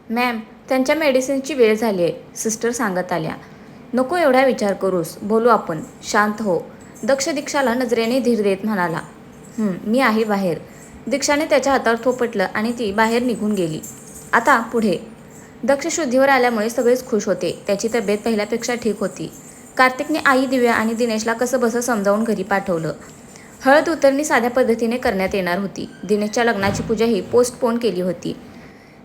Ma'am, त्यांच्या मेडिसिनची वेळ झाली आहे, सिस्टर सांगत आल्या. नको एवढा विचार करूस, बोलू आपण. शांत हो. दक्ष दीक्षाला नजरेने धीर देत म्हणाला. मी आहे बाहेर. दीक्षाने त्याच्या हातावर थोपटलं आणि ती बाहेर निघून गेली. आता पुढे. दक्ष शुद्धीवर आल्यामुळे सगळेच खुश होते. त्याची तब्येत पहिल्यापेक्षा ठीक होती. कार्तिकने आई दिव्या आणि दिनेशला कसं बसं समजावून घरी पाठवलं. हळद उतरणी साध्या पद्धतीने करण्यात येणार होती. दिनेशच्या लग्नाची पूजाही पोस्टपोन केली होती.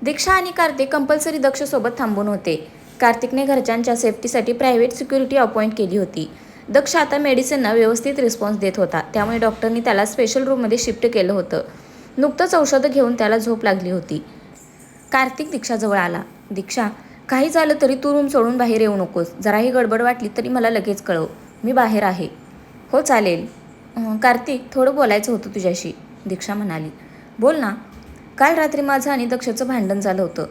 दीक्षा आणि कार्तिक कंपल्सरी दक्षसोबत थांबून होते. कार्तिकने घरच्यांच्या सेफ्टीसाठी प्रायव्हेट सिक्युरिटी अपॉइंट केली होती. दक्ष आता मेडिसिनना व्यवस्थित रिस्पॉन्स देत होता. त्यामुळे डॉक्टरनी त्याला स्पेशल रूममध्ये शिफ्ट केलं होतं. नुकतंच औषधं घेऊन त्याला झोप लागली होती. कार्तिक दीक्षाजवळ आला. दीक्षा, काही झालं तरी तू रूम सोडून बाहेर येऊ नकोस. जराही गडबड वाटली तरी मला लगेच कळव. मी बाहेर आहे. हो चालेल. कार्तिक, थोडं बोलायचं होतं तुझ्याशी, दीक्षा म्हणाली. बोल ना. काल रात्री माझं आणि दक्षचं भांडण झालं होतं.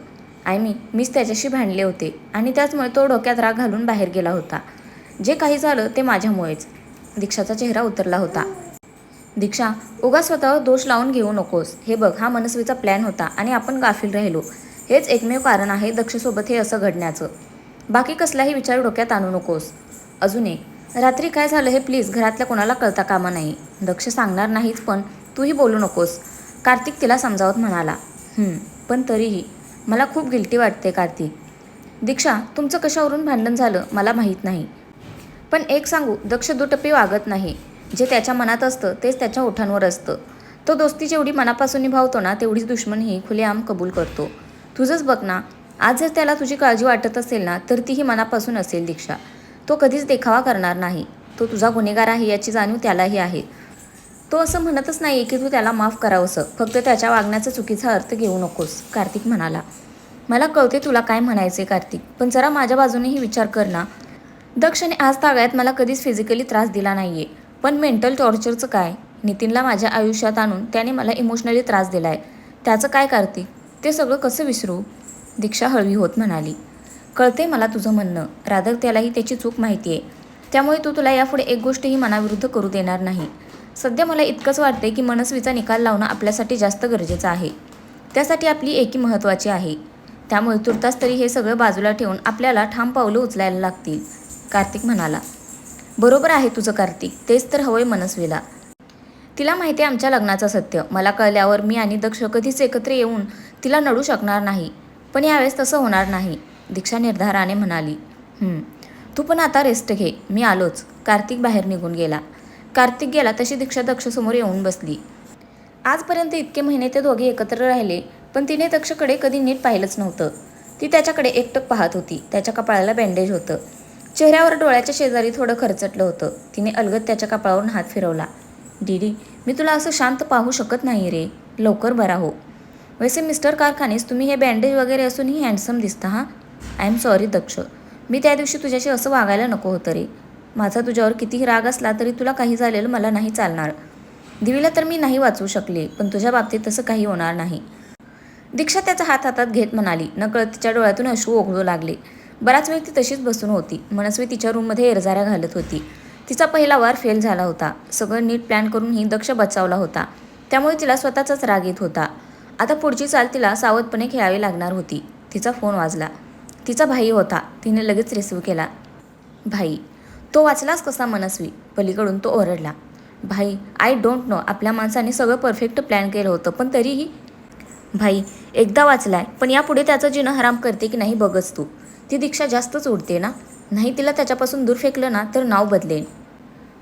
मीच त्याच्याशी भांडले होते आणि त्याचमुळे तो डोक्यात राग घालून बाहेर गेला होता. जे काही झालं ते माझ्यामुळेच. दीक्षाचा चेहरा उतरला होता. दीक्षा, उगाच स्वतःवर दोष लावून घेऊ नकोस. हे बघ, हा मनस्वीचा प्लॅन होता आणि आपण गाफील राहिलो. हेच एकमेव कारण आहे दक्षसोबत हे असं घडण्याचं. बाकी कसलाही विचार डोक्यात आणू नकोस. अजून एक, रात्री काय झालं हे प्लीज घरातल्या कोणाला कळता कामा नाही. दक्ष सांगणार नाहीच पण तूही बोलू नकोस, कार्तिक तिला समजावत म्हणाला. पण तरीही मला खूप गिल्टी वाटते कार्तिक. दीक्षा, तुमचं कशावरून भांडण झालं मला माहीत नाही. पण एक सांगू, दक्ष दुटप्पी वागत नाही. जे त्याच्या मनात असतं तेच त्याच्या ओठांवर असतं. तो दोस्ती जेवढी मनापासून निभावतो ना तेवढीच दुश्मनही खुलेआम कबूल करतो. तुझंच बघ ना, आज जर त्याला तुझी काळजी वाटत असेल ना तर तीही मनापासून असेल दीक्षा. तो कधीच देखावा करणार नाही. तो तुझा गुन्हेगार आहे याची जाणीव त्यालाही आहे. तो असं म्हणतच नाही की तू त्याला माफ करावंसं. फक्त त्याच्या वागण्याचा चुकीचा अर्थ घेऊ नकोस, कार्तिक म्हणाला. मला कळते तुला काय म्हणायचे कार्तिक, पण जरा माझ्या बाजूनेही विचार कर ना. दक्षने आज तागायत मला कधीच फिजिकली त्रास दिला नाहीये, पण मेंटल टॉर्चरचं काय? नितीनला माझ्या आयुष्यात आणून त्याने मला इमोशनली त्रास दिलाय. त्याचं काय कार्तिक? ते सगळं कसं विसरू? दीक्षा हळवी होत म्हणाली. कळते मला तुझं म्हणणं. रादर त्यालाही त्याची चूक माहिती आहे. त्यामुळे तुला यापुढे एक गोष्टही मनाविरुद्ध करू देणार नाही. सध्या मला इतकंच वाटतंय की मनस्वीचा निकाल लावणं आपल्यासाठी जास्त गरजेचं आहे. त्यासाठी आपली एकी महत्त्वाची आहे. त्यामुळे तुर्तास तरी हे सगळं बाजूला ठेवून आपल्याला ठाम पावलं उचलायला लागतील, कार्तिक म्हणाला. बरोबर आहे तुझं कार्तिक, तेच तर हवंय मनस्वीला. तिला माहिती आहे आमच्या लग्नाचं सत्य. मला कळल्यावर मी आणि दक्ष कधीच एकत्र येऊन तिला नडू शकणार नाही. पण यावेळेस तसं होणार नाही, दीक्षा निर्धाराने म्हणाली. तू पण आता रेस्ट घे, मी आलोच. कार्तिक बाहेर निघून गेला. कार्तिक गेला तशी दीक्षा दक्षसमोर येऊन बसली. आजपर्यंत इतके महिने ते दोघे एकत्र राहिले, पण तिने दक्षकडे कधी नीट पाहिलंच नव्हतं. ती त्याच्याकडे एकटक पाहत होती. त्याच्या कपाळाला बँडेज होतं. चेहऱ्यावर डोळ्याच्या शेजारी थोडं खरचटलं होतं. तिने अलगद त्याच्या कपाळावरून हात फिरवला. डीडी, मी तुला असं शांत पाहू शकत नाही रे. लवकर बरा हो. वैसे मिस्टर कारखानेस तुम्ही हे बँडेज वगैरे असूनही हँडसम दिसता हां. आय एम सॉरी दक्ष. मी त्या दिवशी तुझ्याशी असं वागायला नको होतं रे. माझा तुझ्यावर कितीही राग असला तरी तुला काही झालेलं मला नाही चालणार. दिवीला तर मी नाही वाचवू शकले, पण तुझ्या बाबतीत तसं काही होणार नाही. दीक्षा त्याचा हात हातात घेत म्हणाली. नकळत तिच्या डोळ्यातून अश्रू ओघळू लागले. बराच वेळ ती तशीच बसून होती. मनस्वी तिच्या रूममध्ये एरझाऱ्या घालत होती. तिचा पहिला वार फेल झाला होता. सगळं नीट प्लॅन करूनही दक्ष बचावला होता. त्यामुळे तिला स्वतःचाच राग येत होता. आता पुढची चाल तिला सावधपणे खेळावी लागणार होती. तिचा फोन वाजला. तिचा भाई होता. तिने लगेच रिसीव्ह केला. भाई. तो वाचलास कसा मनस्वी? पलीकडून तो ओरडला. भाई, आय डोंट नो. आपल्या माणसाने सगळं परफेक्ट प्लॅन केलं होतं, पण तरीही. भाई, एकदा वाचलाय, पण यापुढे त्याचं जिणं हराम करते की नाही बघच तू. ती दीक्षा जास्तच उडते ना. नाही तिला त्याच्यापासून दूर फेकलं ना तर नाव बदलेन.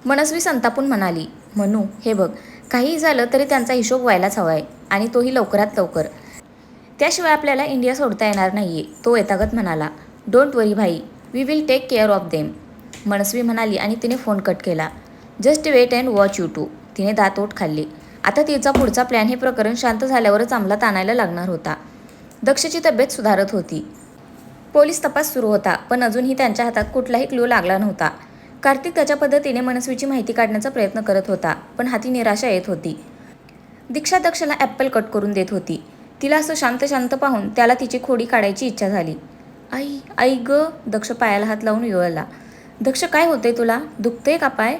मनस्वी संतापून म्हणाली. म्हणू, हे बघ, काहीही झालं तरी त्यांचा हिशोब व्हायलाच हवा आहे, आणि तोही लवकरात लवकर. त्याशिवाय आपल्याला इंडिया सोडता येणार नाहीये, तो यथागत म्हणाला. डोंट वरी भाई, we will take care of them, Manasvi म्हणाली आणि तिने फोन कट केला. Just wait and watch you too. तिने दातओठ खाल्ली. आता तिचा पुढचा प्लॅन हे प्रकरण शांत झाल्यावरच अंमलात आणायला लागणार होता. दक्षची तब्येत सुधारत होती. पोलीस तपास सुरू होता, पण अजूनही त्यांच्या हातात कुठलाही क्लू लागला नव्हता. कार्तिक त्याच्या पद्धतीने मनस्वीची माहिती काढण्याचा प्रयत्न करत होता, पण हाती निराशा येत होती. दीक्षा दक्षला ॲपल कट करून देत होती. तिला असं शांत शांत पाहून त्याला तिची खोडी काढायची इच्छा झाली. आई आई ग. दक्ष पायाला हात लावून विवळला. दक्ष, काय होते तुला? दुखते का पाय?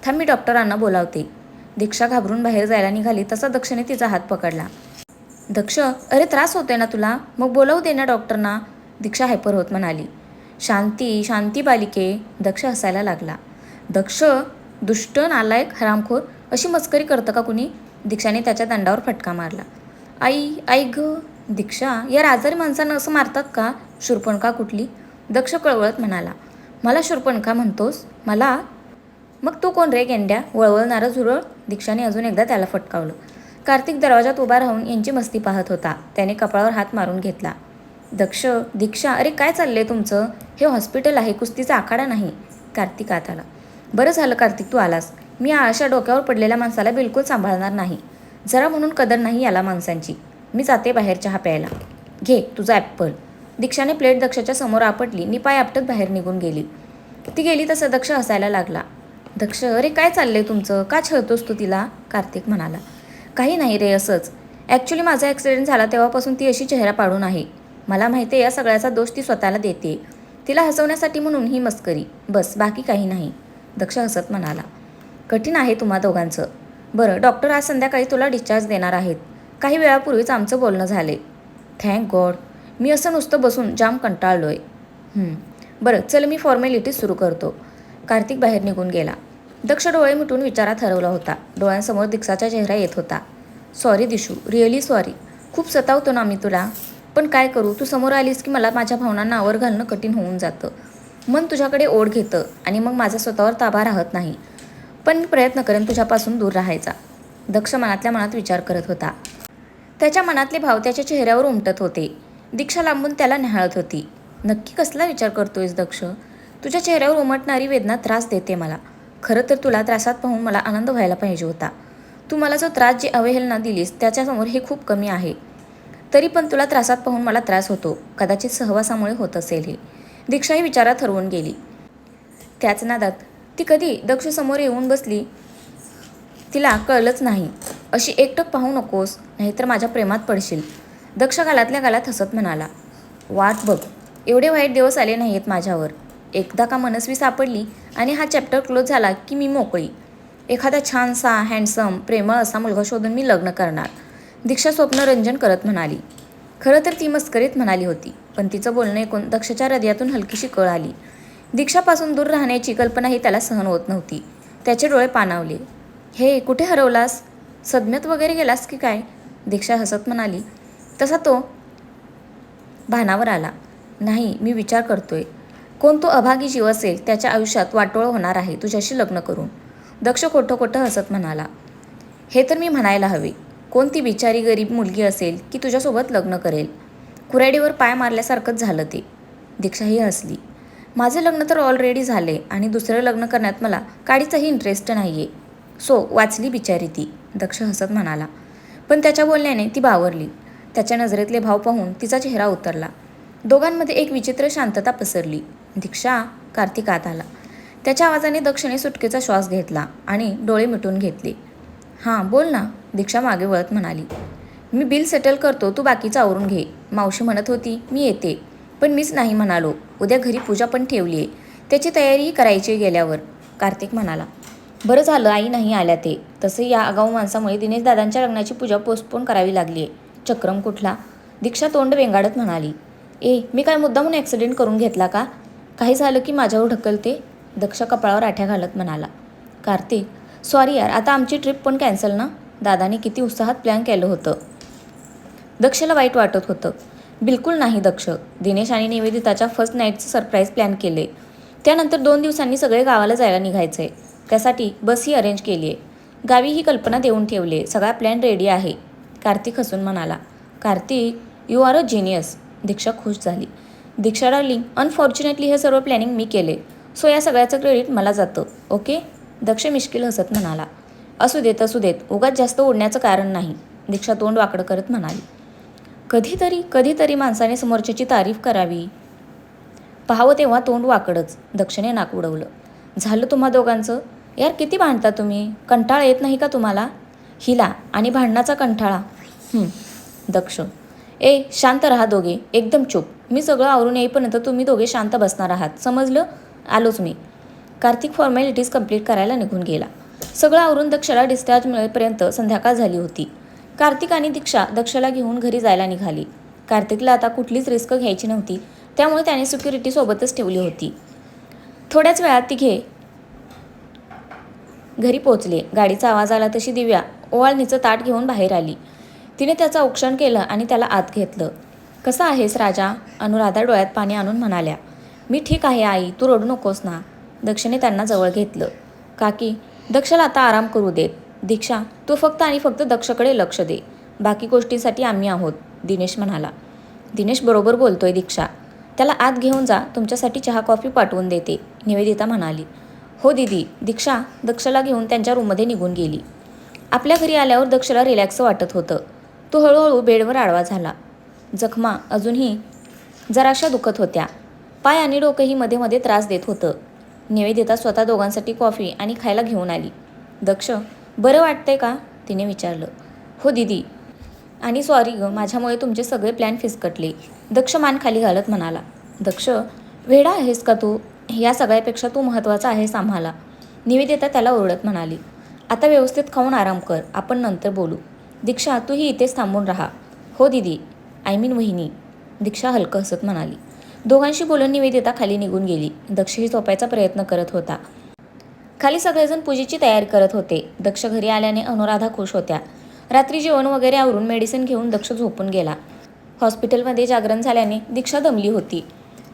थांब, मी डॉक्टरांना बोलावते. दीक्षा घाबरून बाहेर जायला निघाली तसा दक्षने तिचा हात पकडला. दक्ष, अरे त्रास होतोय ना तुला, मग बोलवू दे ना डॉक्टरना, दीक्षा हायपर होत म्हणाली. शांती शांती बालिके, दक्ष हसायला लागला. दक्ष, दुष्ट, नालायक, हरामखोर, अशी मस्करी करतं का कुणी? दीक्षाने त्याच्या दंडावर फटका मारला. आई आई ग, दीक्षा, या आजारी माणसांना असं मारतात का? शूर्पणखा कुठली? दक्ष कळवळत म्हणाला. मला शूर्पणखा म्हणतोस? मला? मग तू कोण रे गेंड्या, वळवळणारं झुरळ? दीक्षाने अजून एकदा त्याला फटकावलं. कार्तिक दरवाजात उभा राहून यांची मस्ती पाहत होता. त्याने कपाळावर हात मारून घेतला. दक्ष, दीक्षा, अरे काय चाललंय तुमचं? हे हॉस्पिटल आहे, कुस्तीचा आखाडा नाही. कार्तिक आत आला. बरं झालं कार्तिक तू आलास. मी अशा डोक्यावर पडलेल्या माणसाला बिलकुल सांभाळणार नाही. जरा म्हणून कदर नाही याला माणसांची. मी जाते बाहेर चहा प्यायला. घे तुझा ॲप्पल. दीक्षाने प्लेट दक्षाच्या समोर आपटली आणि पाय आपटत बाहेर निघून गेली. ती गेली तसं दक्ष हसायला लागला. दक्ष, अरे काय चाललंय तुमचं, का छळतोस तू तिला? कार्तिक म्हणाला. काही नाही रे, असंच. ॲक्च्युली माझा ॲक्सिडेंट झाला तेव्हापासून ती अशी चेहरा पाडून आहे. मला माहिती आहे या सगळ्याचा दोष ती स्वतःला देते. तिला हसवण्यासाठी म्हणून ही मस्करी, बस, बाकी काही नाही. दक्ष हसत म्हणाला. कठीण आहे तुम्हा दोघांचं. बरं, डॉक्टर आज संध्याकाळी तुला डिस्चार्ज देणार आहेत. काही वेळापूर्वीच आमचं बोलणं झाले. Thank God. मी असं नुसतं बसून जाम कंटाळलोय. बरं चल, मी फॉर्मॅलिटीज सुरू करतो. कार्तिक बाहेर निघून गेला. दक्ष डोळे मिटून विचारात हरवला होता. डोळ्यांसमोर दीक्षाचा चेहरा येत होता. Sorry Dishu, really sorry. खूप सतावतो ना मी तुला. पण काय करू, तू समोर आलीस की मला माझ्या भावनांना आवर घालणं कठीण होऊन जातं. मन तुझ्याकडे ओढ घेतं आणि मग माझा स्वतःवर ताबा राहत नाही. पण मी प्रयत्न करेन तुझ्यापासून दूर राहायचा. दक्ष मनातल्या मनात विचार करत होता. त्याच्या मनातले भाव त्याच्या चेहऱ्यावर उमटत होते. दीक्षा लांबून त्याला न्याहाळत होती. नक्की कसला विचार करतोयस दक्ष? तुझ्या चेहऱ्यावर उमटणारी वेदना त्रास देते मला. खरं तर तुला त्रासात पाहून मला आनंद व्हायला पाहिजे होता. तू मला जो त्रास, जी अवहेलना दिलीस त्याच्यासमोर हे खूप कमी आहे. तरी पण तुला त्रासात पाहून मला त्रास होतो. कदाचित सहवासामुळे होत असेल हे. दीक्षाही विचारात हरवून गेली. त्याच नादात ती कधी दक्ष समोर येऊन बसली तिला कळलंच नाही. अशी एकटक पाहू नकोस, नाहीतर माझ्या प्रेमात पडशील. दक्ष गालातल्या गालात हसत म्हणाला. वाट बघ, एवढे वाईट दिवस आले नाहीत माझ्यावर. एकदा का मनस्वी सापडली आणि हा चॅप्टर क्लोज झाला की मी मोकळी. एखादा छानसा, हँडसम, प्रेमळ असा मुलगा शोधून मी लग्न करणार. दीक्षा स्वप्नरंजन करत म्हणाली. खरं तर ती मस्करीत म्हणाली होती, पण तिचं बोलणं ऐकून दक्षच्या हृदयातून हलकीशी कळ आली. दीक्षापासून दूर राहण्याची कल्पनाही त्याला सहन होत नव्हती. त्याचे डोळे पाणावले. हे कुठे हरवलास? सदम्यात वगैरे गेलास की काय? दीक्षा हसत म्हणाली. तसा तो भानावर आला. नाही, मी विचार करतोय. कोण तो अभागी जीव असेल त्याच्या आयुष्यात वाटोळं होणार आहे तुझ्याशी लग्न करून. दक्ष खोटं खोटं हसत म्हणाला. हे तर मी म्हणायला हवे. कोणती बिचारी गरीब मुलगी असेल की तुझ्यासोबत लग्न करेल? कुऱ्हाडीवर पाय मारल्यासारखंच झालं ते. दीक्षाही हसली. माझं लग्न तर ऑलरेडी झाले आणि दुसरं लग्न करण्यात मला काडीचाही इंटरेस्ट नाही आहे. सो वाचली बिचारी ती, दक्ष हसत म्हणाला. पण त्याच्या बोलण्याने ती बावरली. त्याच्या नजरेतले भाव पाहून तिचा चेहरा उतरला. दोघांमध्ये एक विचित्र शांतता पसरली. दीक्षा, कार्तिक आत आला. त्याच्या आवाजाने दक्षने सुटकेचा श्वास घेतला आणि डोळे मिटून घेतले. हां बोल ना, दीक्षा मागे वळत म्हणाली. मी बिल सेटल करतो, तू बाकीचं आवरून घे. मावशी म्हणत होती मी येते, पण मीच नाही म्हणालो. उद्या घरी पूजा पण ठेवली आहे, त्याची तयारीही करायची गेल्यावर, कार्तिक म्हणाला. बरं झालं आई नाही आल्या ते. तसं या आगाऊ माणसामुळे दिनेश दादांच्या लग्नाची पूजा पोस्टपोन करावी लागली आहे. चक्रम कुठला? दीक्षा तोंड वेंगाडत म्हणाली. मी काय मुद्दामून ॲक्सिडेंट करून घेतला का? काही झालं की माझ्यावर ढकलते, दक्ष कपाळावर आठ्या घालत म्हणाला. कार्तिक, सॉरी यार, आता आमची ट्रिप पण कॅन्सल ना? दादाने किती उत्साहात प्लॅन केलं होतं. दक्षला वाईट वाटत होतं. बिलकुल नाही दक्ष, दिनेश आणि निवेदिताच्या फर्स्ट नाईटचं सरप्राईज प्लॅन केले. त्यानंतर 2 दिवसांनी सगळे गावाला जायला निघायचं आहे. त्यासाठी बसही अरेंज केली आहे. गावी ही कल्पना देऊन ठेवली आहे. सगळा प्लॅन रेडी आहे, कार्तिक हसून म्हणाला. Kartik, you are a genius. Diksha खुश झाली. दीक्षा डार्लिंग, अनफॉर्च्युनेटली हे सर्व प्लॅनिंग मी केले, सो या सगळ्याचं क्रेडिट मला जातं, ओके? दक्ष मिश्किल हसत म्हणाला. असू देत, उगाच जास्त ओढण्याचं कारण नाही, दीक्षा तोंड वाकडं करत म्हणाली. कधीतरी माणसाने समोरच्याची तारीफ करावी. पाहावं तेव्हा तोंड वाकडंच, दक्षने नाक उडवलं. झालं तुम्हा दोघांचं? यार किती भांडता तुम्ही, कंटाळा येत नाही का तुम्हाला? हिला आणि भांडणाचा कंटाळा. दक्ष, शांत रहा दोघे, एकदम चूप. मी सगळं आवरून येईपर्यंत तुम्ही दोघे शांत बसणार आहात, समजलं? आलोच मी. कार्तिक फॉर्मॅलिटीज कंप्लीट करायला निघून गेला. सगळं आवरून दक्षला डिस्चार्ज मिळेपर्यंत संध्याकाळ झाली होती. कार्तिक आणि दीक्षा दक्षला घेऊन घरी जायला निघाली. कार्तिकला आता कुठलीच रिस्क घ्यायची नव्हती, त्यामुळे त्याने सिक्युरिटी सोबतच ठेवली होती. थोड्याच वेळात तिघे घरी पोचले. गाडीचा आवाज आला तशी दिव्या ओवाळणीचं ताट घेऊन बाहेर आली. तिने त्याचं औक्षण केलं आणि त्याला आत घेतलं. कसा आहेस राजा? अनुराधा डोळ्यात पाणी आणून म्हणाल्या. मी ठीक आहे आई, तू रडू नकोस ना. दक्षने त्यांना जवळ घेतलं. काकी, दक्षला आता आराम करू देत. दीक्षा, तू फक्त आणि फक्त दक्षकडे लक्ष दे. बाकी गोष्टींसाठी आम्ही आहोत, दिनेश म्हणाला. दिनेश बरोबर बोलतोय दीक्षा. त्याला आत घेऊन जा, तुमच्यासाठी चहा कॉफी पाठवून देते, निवेदिता म्हणाली. हो दीदी. दीक्षा दक्षला घेऊन त्यांच्या रूममध्ये निघून गेली. आपल्या घरी आल्यावर दक्षला रिलॅक्स वाटत होतं. तो हळूहळू बेडवर आडवा झाला. जखमा अजूनही जराशा दुखत होत्या. पाय आणि डोकंही मध्ये मध्ये त्रास देत होतं. निवेदिता स्वतः दोघांसाठी कॉफी आणि खायला घेऊन आली. दक्ष, बरं वाटतंय का? तिने विचारलं. हो दीदी, आणि सॉरी ग, माझ्यामुळे तुमचे सगळे प्लॅन फिसकटले, दक्ष मान खाली घालत म्हणाला. दक्ष, वेडा आहेस का तू? या सगळ्यापेक्षा तू महत्त्वाचा आहेस आम्हाला, निवेदिता त्याला ओरडत म्हणाली. आता व्यवस्थित खाऊन आराम कर, आपण नंतर बोलू. दीक्षा, तूही इथेच थांबून राहा. हो दीदी, आय मीन वहिनी, दीक्षा हलकं हसत म्हणाली. दोघांशी बोलून निवेदिता खाली निघून गेली. दक्षही झोपायचा प्रयत्न करत होता. खाली सगळेजण पूजेची तयारी करत होते. दक्ष घरी आल्याने अनुराधा खुश होत्या. रात्री जेवण वगैरे आवरून मेडिसिन घेऊन दक्ष झोपून गेला. हॉस्पिटलमध्ये जागरण झाल्याने दीक्षा दमली होती.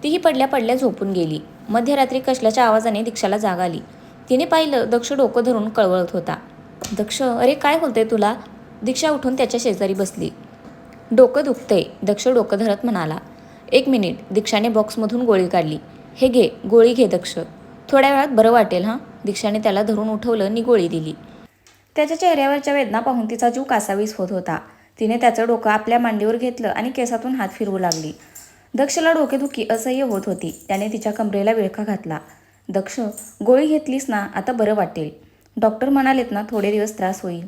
तीही पडल्या पडल्या झोपून गेली. मध्यरात्री कसल्याच्या आवाजाने दीक्षाला जाग आली. तिने पाहिलं, दक्ष डोकं धरून कळवळत होता. दक्ष, अरे काय होतंय तुला? दीक्षा उठून त्याच्या शेजारी बसली. डोकं दुखतंय, दक्ष डोकं धरत म्हणाला. एक मिनिट. दीक्षाने बॉक्समधून गोळी काढली. हे घे, गोळी घे दक्ष, थोड्या वेळात बरं वाटेल हां. दीक्षाने त्याला धरून उठवलं आणि गोळी दिली. त्याच्या चेहऱ्यावरच्या वेदना पाहून तिचा जीव कासावीस होत होता. तिने त्याचं डोकं आपल्या मांडीवर घेतलं आणि केसातून हात फिरवू लागली. दक्षला डोकेदुखी असह्य होत होती. त्याने तिच्या कमरेला विळखा घातला. दक्ष, गोळी घेतलीस ना, आता बरं वाटेल. डॉक्टर म्हणालेत ना, थोडे दिवस त्रास होईल,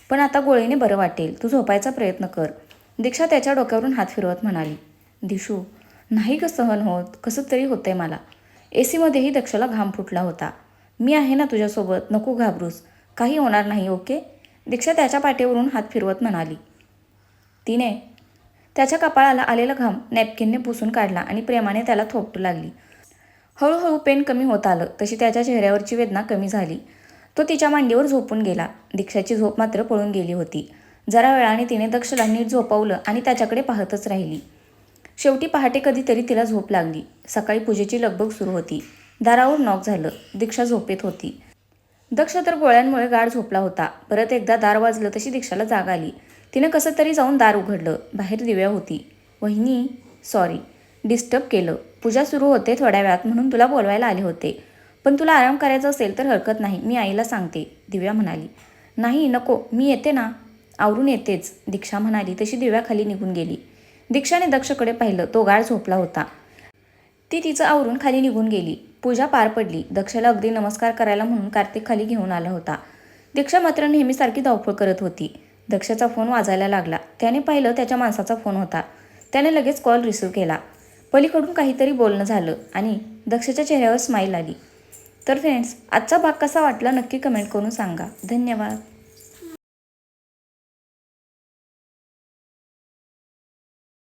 पण आता गोळीने बरं वाटेल. तू झोपायचा प्रयत्न कर, दीक्षा त्याच्या डोक्यावरून हात फिरवत म्हणाली. दिशू, नाही ग सहन होत, कसं तरी होतंय मला. एसीमध्येही दक्षला घाम फुटला होता. मी आहे ना तुझ्यासोबत, नको घाबरूस, काही होणार नाही, ओके? दीक्षा त्याच्या पाठीवरून हात फिरवत म्हणाली. तिने त्याच्या कपाळाला आलेला घाम नॅपकिनने पुसून काढला आणि प्रेमाने त्याला थोपटू लागली. हळूहळू पेन कमी होत आलं तशी त्याच्या चेहऱ्यावरची वेदना कमी झाली. तो तिच्या मांडीवर झोपून गेला. दीक्षाची झोप मात्र पळून गेली होती. जरा वेळाने तिने दक्षला नीट झोपवलं आणि त्याच्याकडे पाहतच राहिली. शेवटी पहाटे कधीतरी तिला झोप लागली. सकाळी पूजेची लगबग सुरू होती. दारावर नॉक झालं. दीक्षा झोपेत होती. दक्ष तर गोळ्यांमुळे गाढ झोपला होता. परत एकदा दार वाजलं तशी दीक्षाला जाग आली. तिने कसं तरी जाऊन दार उघडलं. बाहेर दिव्या होती. वहिनी, सॉरी डिस्टर्ब केलं. पूजा सुरू होते थोड्या वेळात म्हणून तुला बोलवायला आले होते, पण तुला आराम करायचा असेल तर हरकत नाही, मी आईला सांगते, दिव्या म्हणाली. नाही नको, मी येते ना, आवरून येतेच, दीक्षा म्हणाली तशी दिव्या खाली निघून गेली. दीक्षाने दक्षकडे पाहिलं. तो गाढ झोपला होता. ती तिचं आवरून खाली निघून गेली. पूजा पार पडली. दक्षला अगदी नमस्कार करायला म्हणून कार्तिक खाली घेऊन आला होता. दीक्षा मात्र नेहमीसारखी धावपळ करत होती. दक्षाचा फोन वाजायला लागला. त्याने पाहिलं त्याच्या माणसाचा फोन होता. त्याने लगेच कॉल रिसीव्ह केला. पलीकडून काहीतरी बोलणं झालं आणि दक्षाच्या चेहऱ्यावर स्माईल आली. तर फ्रेंड्स, आजचा भाग कसा वाटला नक्की कमेंट करून सांगा. धन्यवाद.